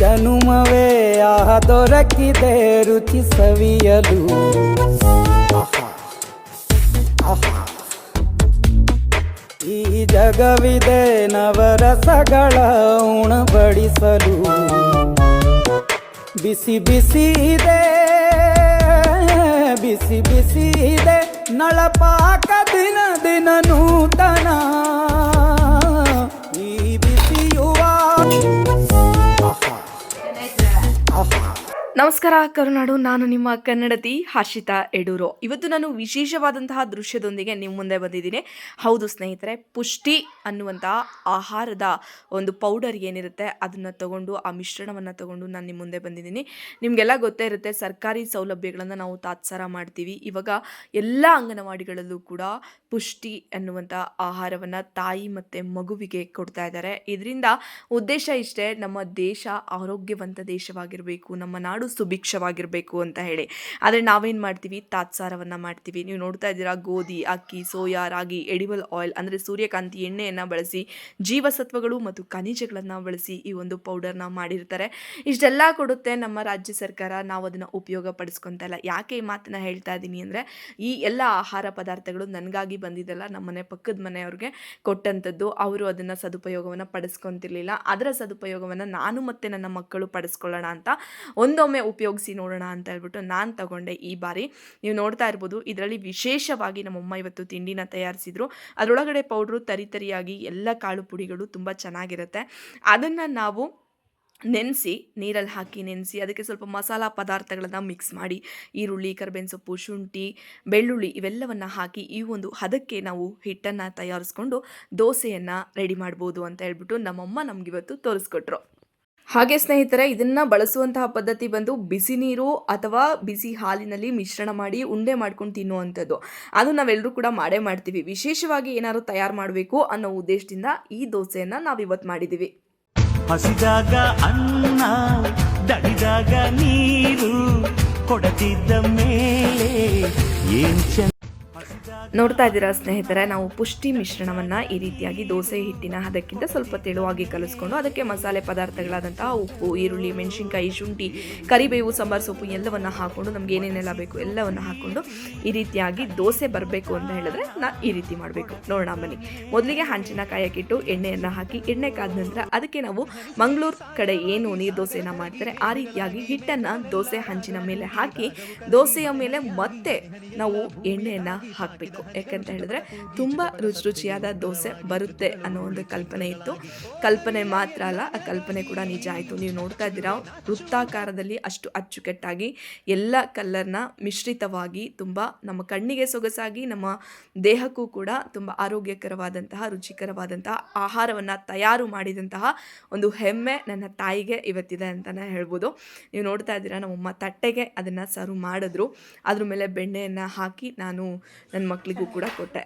ಜನುಮವೇ ದೊರಕಿದೆ ರುಚಿ ಸವಿಯಲು. ಈ ಜಗವಿದೆ ನವರಸಗಳ ಉಣಬಡಿಸಲು. ಬಿಸಿ ಬಿಸಿ ಇದೆ ಬಿಸಿ ಬಿಸಿ ಇದೆ ನಳಪಾಕ ದಿನ ದಿನ ನೂತನ. ಈ ಬಿಸಿಯುವ ನಮಸ್ಕಾರ ಕರುನಾಡು, ನಾನು ನಿಮ್ಮ ಕನ್ನಡತಿ ಹರ್ಷಿತಾ ಎಡೂರು. ಇವತ್ತು ನಾನು ವಿಶೇಷವಾದಂತಹ ದೃಶ್ಯದೊಂದಿಗೆ ನಿಮ್ಮ ಮುಂದೆ ಬಂದಿದ್ದೀನಿ. ಹೌದು ಸ್ನೇಹಿತರೆ, ಪುಷ್ಟಿ ಅನ್ನುವಂತಹ ಆಹಾರದ ಒಂದು ಪೌಡರ್ ಏನಿರುತ್ತೆ ಅದನ್ನು ತಗೊಂಡು, ಆ ಮಿಶ್ರಣವನ್ನು ತಗೊಂಡು ನಾನು ನಿಮ್ಮ ಮುಂದೆ ಬಂದಿದ್ದೀನಿ. ನಿಮಗೆಲ್ಲ ಗೊತ್ತೇ ಇರುತ್ತೆ, ಸರ್ಕಾರಿ ಸೌಲಭ್ಯಗಳನ್ನು ನಾವು ತಾತ್ಸಾರ ಮಾಡ್ತೀವಿ. ಇವಾಗ ಎಲ್ಲ ಅಂಗನವಾಡಿಗಳಲ್ಲೂ ಕೂಡ ಪುಷ್ಟಿ ಅನ್ನುವಂಥ ಆಹಾರವನ್ನು ತಾಯಿ ಮತ್ತು ಮಗುವಿಗೆ ಕೊಡ್ತಾ ಇದ್ದಾರೆ. ಇದರಿಂದ ಉದ್ದೇಶ ಇಷ್ಟೇ, ನಮ್ಮ ದೇಶ ಆರೋಗ್ಯವಂತ ದೇಶವಾಗಿರಬೇಕು, ನಮ್ಮ ನಾಡು ಸುಭಿಕ್ಷವಾಗಿರಬೇಕು ಅಂತ ಹೇಳಿ. ಆದರೆ ನಾವೇನು ಮಾಡ್ತೀವಿ, ತಾತ್ಸಾರವನ್ನು ಮಾಡ್ತೀವಿ. ನೀವು ನೋಡ್ತಾ ಇದ್ದೀರಾ, ಗೋಧಿ, ಅಕ್ಕಿ, ಸೋಯಾ, ರಾಗಿ, ಎಡಿಬಲ್ ಆಯಿಲ್ ಅಂದರೆ ಸೂರ್ಯಕಾಂತಿ ಎಣ್ಣೆಯನ್ನು ಬಳಸಿ, ಜೀವಸತ್ವಗಳು ಮತ್ತು ಖನಿಜಗಳನ್ನು ಬಳಸಿ ಈ ಒಂದು ಪೌಡರ್ನ ಮಾಡಿರ್ತಾರೆ. ಇಷ್ಟೆಲ್ಲ ಕೊಡುತ್ತೆ ನಮ್ಮ ರಾಜ್ಯ ಸರ್ಕಾರ, ನಾವು ಅದನ್ನು ಉಪಯೋಗ ಪಡಿಸ್ಕೊತಾ ಇಲ್ಲ. ಯಾಕೆ ಈ ಮಾತನ್ನು ಹೇಳ್ತಾ ಇದ್ದೀನಿ ಅಂದರೆ, ಈ ಎಲ್ಲ ಆಹಾರ ಪದಾರ್ಥಗಳು ನನಗಾಗಿ ಬಂದಿದ್ದಲ್ಲ, ನಮ್ಮ ಮನೆ ಪಕ್ಕದ ಮನೆಯವ್ರಿಗೆ ಕೊಟ್ಟಂಥದ್ದು. ಅವರು ಅದನ್ನು ಸದುಪಯೋಗವನ್ನು ಪಡಿಸ್ಕೊತಿರ್ಲಿಲ್ಲ. ಅದರ ಸದುಪಯೋಗವನ್ನು ನಾನು ಮತ್ತು ನನ್ನ ಮಕ್ಕಳು ಪಡಿಸ್ಕೊಳ್ಳೋಣ ಅಂತ ಒಂದೊಮ್ಮೆ ಉಪಯೋಗಿಸಿ ನೋಡೋಣ ಅಂತ ಹೇಳ್ಬಿಟ್ಟು ನಾನು ತಗೊಂಡೆ ಈ ಬಾರಿ. ನೀವು ನೋಡ್ತಾ ಇರ್ಬೋದು, ಇದರಲ್ಲಿ ವಿಶೇಷವಾಗಿ ನಮ್ಮಮ್ಮ ಇವತ್ತು ತಿಂಡಿನ ತಯಾರಿಸಿದ್ರು. ಅದರೊಳಗಡೆ ಪೌಡ್ರು ತರಿಯಾಗಿ ಎಲ್ಲ ಕಾಳು ಪುಡಿಗಳು ತುಂಬ ಚೆನ್ನಾಗಿರುತ್ತೆ. ಅದನ್ನು ನಾವು ನೆನೆಸಿ, ನೀರಲ್ಲಿ ಹಾಕಿ ನೆನೆಸಿ, ಅದಕ್ಕೆ ಸ್ವಲ್ಪ ಮಸಾಲ ಪದಾರ್ಥಗಳನ್ನು ಮಿಕ್ಸ್ ಮಾಡಿ, ಈರುಳ್ಳಿ, ಕರಿಬೇವಿನ ಸೊಪ್ಪು, ಶುಂಠಿ, ಬೆಳ್ಳುಳ್ಳಿ ಇವೆಲ್ಲವನ್ನು ಹಾಕಿ ಈ ಒಂದು ಹದಕ್ಕೆ ನಾವು ಹಿಟ್ಟನ್ನು ತಯಾರಿಸ್ಕೊಂಡು ದೋಸೆಯನ್ನು ರೆಡಿ ಮಾಡ್ಬೋದು ಅಂತ ಹೇಳ್ಬಿಟ್ಟು ನಮ್ಮಮ್ಮ ನಮಗಿವತ್ತು ತೋರಿಸ್ಕೊಟ್ರು. ಹಾಗೆ ಸ್ನೇಹಿತರೆ, ಇದನ್ನು ಬಳಸುವಂತಹ ಪದ್ಧತಿ ಬಂದು ಬಿಸಿ ನೀರು ಅಥವಾ ಬಿಸಿ ಹಾಲಿನಲ್ಲಿ ಮಿಶ್ರಣ ಮಾಡಿ ಉಂಡೆ ಮಾಡ್ಕೊಂಡು ತಿನ್ನುವಂಥದ್ದು. ಅದು ನಾವೆಲ್ಲರೂ ಕೂಡ ಮಾಡೇ ಮಾಡ್ತೀವಿ. ವಿಶೇಷವಾಗಿ ಏನಾದ್ರು ತಯಾರು ಮಾಡಬೇಕು ಅನ್ನೋ ಉದ್ದೇಶದಿಂದ ಈ ದೋಸೆಯನ್ನು ನಾವಿವತ್ತು ಮಾಡಿದ್ದೀವಿ. ಹಸಿದಾಗ ಅನ್ನ, ದಣಿದಾಗ ನೀರು ಕೊಡತಿದ್ದ ಮೇಲೆ ನೋಡ್ತಾ ಇದ್ದೀರಾ ಸ್ನೇಹಿತರೆ, ನಾವು ಪುಷ್ಟಿ ಮಿಶ್ರಣವನ್ನು ಈ ರೀತಿಯಾಗಿ ದೋಸೆ ಹಿಟ್ಟಿನ ಹದಕ್ಕಿಂತ ಸ್ವಲ್ಪ ತೆಳುವಾಗಿ ಕಲಿಸ್ಕೊಂಡು, ಅದಕ್ಕೆ ಮಸಾಲೆ ಪದಾರ್ಥಗಳಾದಂತಹ ಉಪ್ಪು, ಈರುಳ್ಳಿ, ಮೆಣಸಿನ್ಕಾಯಿ, ಶುಂಠಿ, ಕರಿಬೇವು, ಸಾಂಬಾರು ಸೊಪ್ಪು ಎಲ್ಲವನ್ನು ಹಾಕ್ಕೊಂಡು, ನಮ್ಗೆ ಏನೇನೆಲ್ಲ ಬೇಕು ಎಲ್ಲವನ್ನು ಹಾಕ್ಕೊಂಡು ಈ ರೀತಿಯಾಗಿ ದೋಸೆ ಬರಬೇಕು ಅಂತ ಹೇಳಿದ್ರೆ ಈ ರೀತಿ ಮಾಡಬೇಕು. ನೋಡೋಣ ಬನ್ನಿ. ಮೊದಲಿಗೆ ಹಂಚಿನ ಕಾಯಕ್ಕಿಟ್ಟು ಎಣ್ಣೆಯನ್ನು ಹಾಕಿ, ಎಣ್ಣೆ ಕಾದ ನಂತರ ಅದಕ್ಕೆ ನಾವು ಮಂಗಳೂರು ಕಡೆ ಏನು ನೀರು ದೋಸೆಯನ್ನು ಮಾಡ್ತಾರೆ ಆ ರೀತಿಯಾಗಿ ಹಿಟ್ಟನ್ನು ದೋಸೆ ಹಂಚಿನ ಮೇಲೆ ಹಾಕಿ, ದೋಸೆಯ ಮೇಲೆ ಮತ್ತೆ ನಾವು ಎಣ್ಣೆಯನ್ನು ಹಾಕಬೇಕು. ಯಾಕಂತ ಹೇಳಿದ್ರೆ ತುಂಬ ರುಚಿಯಾದ ದೋಸೆ ಬರುತ್ತೆ ಅನ್ನೋ ಒಂದು ಕಲ್ಪನೆ ಇತ್ತು. ಕಲ್ಪನೆ ಮಾತ್ರ ಅಲ್ಲ, ಆ ಕಲ್ಪನೆ ಕೂಡ ನಿಜ ಆಯಿತು. ನೀವು ನೋಡ್ತಾ ಇದ್ದೀರಾ, ವೃತ್ತಾಕಾರದಲ್ಲಿ ಅಷ್ಟು ಅಚ್ಚುಕಟ್ಟಾಗಿ ಎಲ್ಲ ಕಲ್ಲರ್ನ ಮಿಶ್ರಿತವಾಗಿ ತುಂಬ ನಮ್ಮ ಕಣ್ಣಿಗೆ ಸೊಗಸಾಗಿ, ನಮ್ಮ ದೇಹಕ್ಕೂ ಕೂಡ ತುಂಬ ಆರೋಗ್ಯಕರವಾದಂತಹ, ರುಚಿಕರವಾದಂತಹ ಆಹಾರವನ್ನು ತಯಾರು ಮಾಡಿದಂತಹ ಒಂದು ಹೆಮ್ಮೆ ನನ್ನ ತಾಯಿಗೆ ಇವತ್ತಿದೆ ಅಂತಲೇ ಹೇಳ್ಬೋದು. ನೀವು ನೋಡ್ತಾ ಇದ್ದೀರಾ, ನಮ್ಮಮ್ಮ ತಟ್ಟೆಗೆ ಅದನ್ನು ಸರ್ವ್ ಮಾಡಿದ್ರು. ಅದ್ರ ಮೇಲೆ ಬೆಣ್ಣೆಯನ್ನು ಹಾಕಿ ನಾನು ನನ್ನ ಮಕ್ಕಳಿಗೂ ಕೂಡ ಕೊಟ್ಟೆ.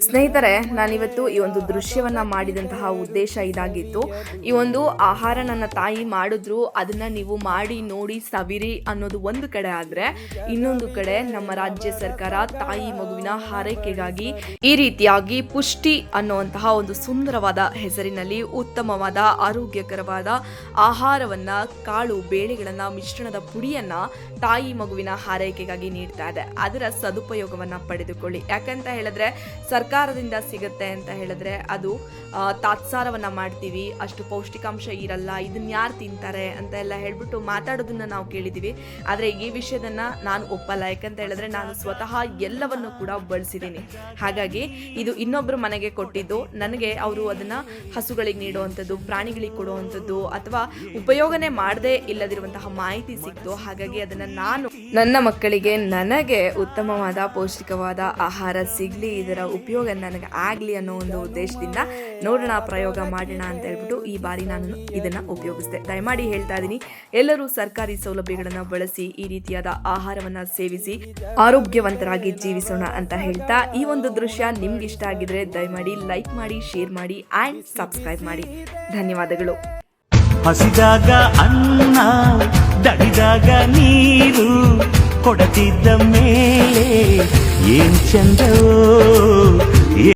ಸ್ನೇಹಿತರೆ, ನಾನಿವತ್ತು ಈ ಒಂದು ದೃಶ್ಯವನ್ನು ಮಾಡಿದಂತಹ ಉದ್ದೇಶ ಇದಾಗಿತ್ತು. ಈ ಒಂದು ಆಹಾರ ನನ್ನ ತಾಯಿ ಮಾಡಿದ್ರು, ಅದನ್ನು ನೀವು ಮಾಡಿ ನೋಡಿ ಸವಿರಿ ಅನ್ನೋದು ಒಂದು ಕಡೆ ಆದರೆ, ಇನ್ನೊಂದು ಕಡೆ ನಮ್ಮ ರಾಜ್ಯ ಸರ್ಕಾರ ತಾಯಿ ಮಗುವಿನ ಹಾರೈಕೆಗಾಗಿ ಈ ರೀತಿಯಾಗಿ ಪುಷ್ಟಿ ಅನ್ನುವಂತಹ ಒಂದು ಸುಂದರವಾದ ಹೆಸರಿನಲ್ಲಿ ಉತ್ತಮವಾದ ಆರೋಗ್ಯಕರವಾದ ಆಹಾರವನ್ನ, ಕಾಳು ಬೇಳೆಗಳನ್ನ, ಮಿಶ್ರಣದ ಪುಡಿಯನ್ನ ತಾಯಿ ಮಗುವಿನ ಹಾರೈಕೆಗಾಗಿ ನೀಡ್ತಾ ಇದೆ. ಅದರ ಸದುಪಯೋಗವನ್ನ ಪಡೆದುಕೊಳ್ಳಿ. ಯಾಕಂತ ಹೇಳಿದ್ರೆ, ಸರ್ಕಾರದಿಂದ ಸಿಗುತ್ತೆ ಅಂತ ಹೇಳಿದ್ರೆ ಅದು ತಾತ್ಸಾರವನ್ನ ಮಾಡ್ತೀವಿ, ಅಷ್ಟು ಪೌಷ್ಟಿಕಾಂಶ ಇರಲ್ಲ, ಇದನ್ನ ಯಾರು ತಿಂತಾರೆ ಅಂತ ಎಲ್ಲ ಹೇಳ್ಬಿಟ್ಟು ಮಾತಾಡೋದನ್ನ ನಾವು ಕೇಳಿದ್ದೀವಿ. ಆದರೆ ಈ ವಿಷಯದನ್ನ ನಾನು ಒಪ್ಪಲ್ಲ. ಯಾಕಂತ ಹೇಳಿದ್ರೆ, ನಾನು ಸ್ವತಃ ಎಲ್ಲವನ್ನು ಕೂಡ ಬಳಸಿದ್ದೀನಿ. ಹಾಗಾಗಿ ಇದು ಇನ್ನೊಬ್ಬರು ಮನೆಗೆ ಕೊಟ್ಟಿದ್ದು, ನನಗೆ ಅವರು ಅದನ್ನ ಹಸುಗಳಿಗೆ ನೀಡುವಂಥದ್ದು, ಪ್ರಾಣಿಗಳಿಗೆ ಕೊಡುವಂಥದ್ದು ಅಥವಾ ಉಪಯೋಗನೆ ಮಾಡದೇ ಇಲ್ಲದಿರುವಂತಹ ಮಾಹಿತಿ ಸಿಕ್ತು. ಹಾಗಾಗಿ ಅದನ್ನ ನಾನು ನನ್ನ ಮಕ್ಕಳಿಗೆ, ನನಗೆ ಉತ್ತಮವಾದ ಪೌಷ್ಟಿಕವಾದ ಆಹಾರ ಸಿಗಲಿ, ಇದರ ಉಪಯೋಗ ನನಗೆ ಆಗಲಿ ಅನ್ನೋ ಒಂದು ಉದ್ದೇಶದಿಂದ ನೋಡೋಣ, ಪ್ರಯೋಗ ಮಾಡೋಣ ಅಂತ ಹೇಳ್ಬಿಟ್ಟು ಈ ಬಾರಿ ನಾನು ಇದನ್ನು ಉಪಯೋಗಿಸಿದೆ. ದಯಮಾಡಿ ಹೇಳ್ತಾ ಇದ್ದೀನಿ, ಎಲ್ಲರೂ ಸರ್ಕಾರಿ ಸೌಲಭ್ಯಗಳನ್ನು ಬಳಸಿ ಈ ರೀತಿಯಾದ ಆಹಾರವನ್ನು ಸೇವಿಸಿ ಆರೋಗ್ಯವಂತರಾಗಿ ಜೀವಿಸೋಣ ಅಂತ ಹೇಳ್ತಾ, ಈ ಒಂದು ದೃಶ್ಯ ನಿಮ್ಗೆ ಇಷ್ಟ ಆಗಿದ್ರೆ ದಯಮಾಡಿ ಲೈಕ್ ಮಾಡಿ, ಶೇರ್ ಮಾಡಿ ಆ್ಯಂಡ್ ಸಬ್ಸ್ಕ್ರೈಬ್ ಮಾಡಿ. ಧನ್ಯವಾದಗಳು. ಹಸಿದಾಗ ಅನ್ನ, ದಣಿದಾಗ ನೀರು ಕೊಡತಿದ್ದ ಮೇಲೆ ಏನ್ ಚಂದವೋ